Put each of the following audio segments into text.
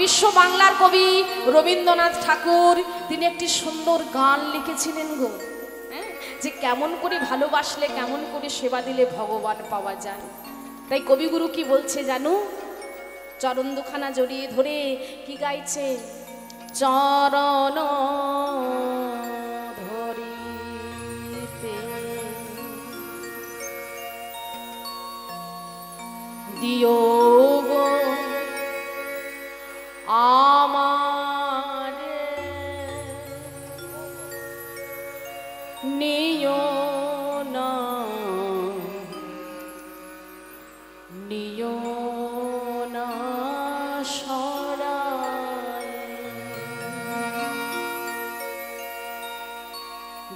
বিশ্ব বাংলার কবি রবীন্দ্রনাথ ঠাকুর তিনি একটি সুন্দর গান লিখেছিলেন গো, যে কেমন করে ভালোবাসলে, কেমন করে সেবা দিলে ভগবান পাওয়া যায়। তাই কবিগুরু কি বলছে জানো? চরণ দুখানা জড়িয়ে ধরে কি গাইছে? চরণ ধরিতে দিও গো আমার নিও না, নিও না সরায়,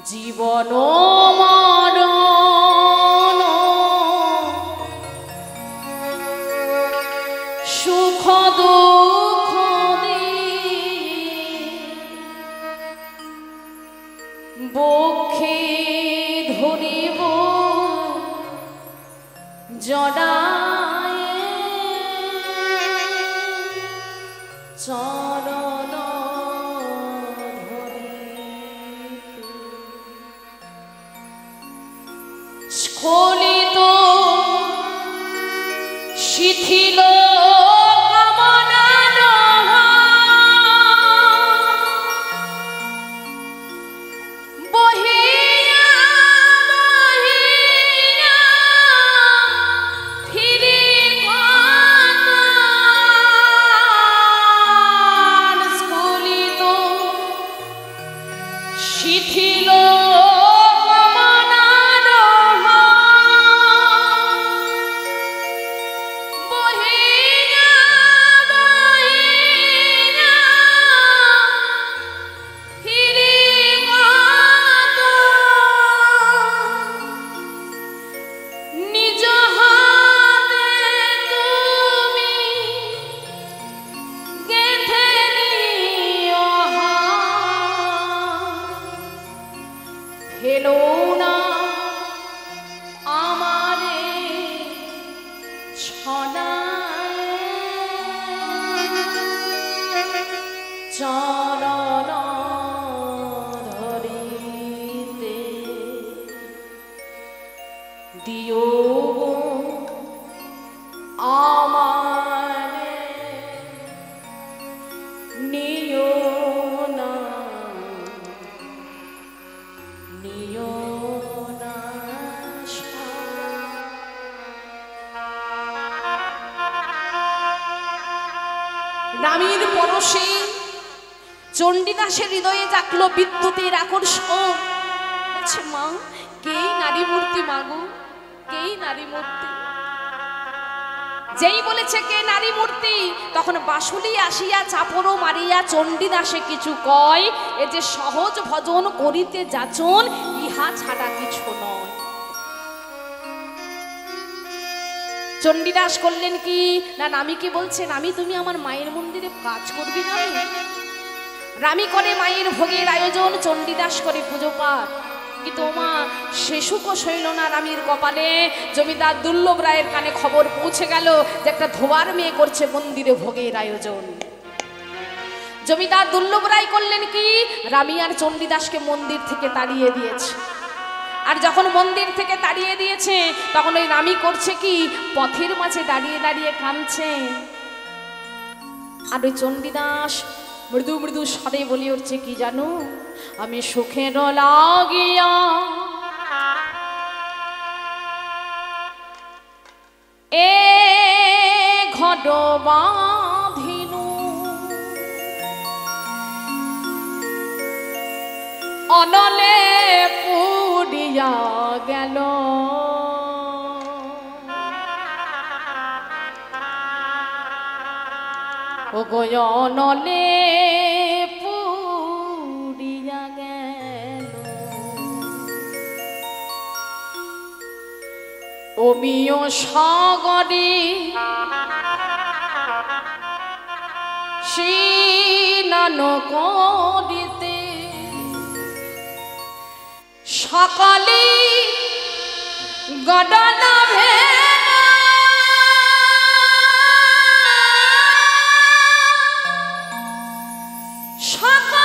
জীবন মরণ সুখ দুঃখ বক্ষে ধরিব জড়ায়, চরণ ধরিতে স্খলিত শিথিল শিথিল হেলো না আমারে ছড়ায়, চরণ ধরিতে দিও আমারে নিও না, নিও না রামের পরশে চণ্ডীদাসের হৃদয়ে জাগলো বিদ্যুতের আকর্ষণ। বলছে মা, কেই নারী মূর্তি মাগো, কেই নারী মূর্তি। যেই বলেছে কে নারী মূর্তি, তখন বাসুলি আসিয়া চাপড়ো মারিয়া চণ্ডীদাসে কিছু কয়, এ যে সহজ ভজন করিতে যাচন, ইহা ছাড়া কিছু নয়। চণ্ডীদাস করলেন কি না, রামীকে বলছেন আমি তুমি আমার মায়ের মন্দিরে কাজ করবি না। রামী করে মায়ের ভোগের আয়োজন, চণ্ডীদাস করে পুজো পাঠ। কিন্তু মা শেষুকও সইল না রামীর কপালে। জমিদার দুর্লভ রায়ের কানে খবর পৌঁছে গেল যে একটা ধোয়ার মেয়ে করছে মন্দিরে ভোগের আয়োজন। জমিদার দুর্লভ রায় করলেন কি, রামী আর চণ্ডীদাসকে মন্দির থেকে তাড়িয়ে দিয়েছে। আর যখন মন্দির থেকে তাড়িয়ে দিয়েছে, তখন ওই রামী করছে কি, পথের মাঝে দাঁড়িয়ে দাঁড়িয়ে কাঁদছে। আর ওই চণ্ডীদাস মৃদু মৃদু স্বরে বলে উঠছে কি জানো, আমি সুখের লাগিয়া এ ঘট বাঁধিনু, অনলে পুড়িয়া গেল ও গো, অনলে পুড়িয়া গেল অমিয় সাগরে স্নান করিতে, সকালে গডনা ভেলা সকাল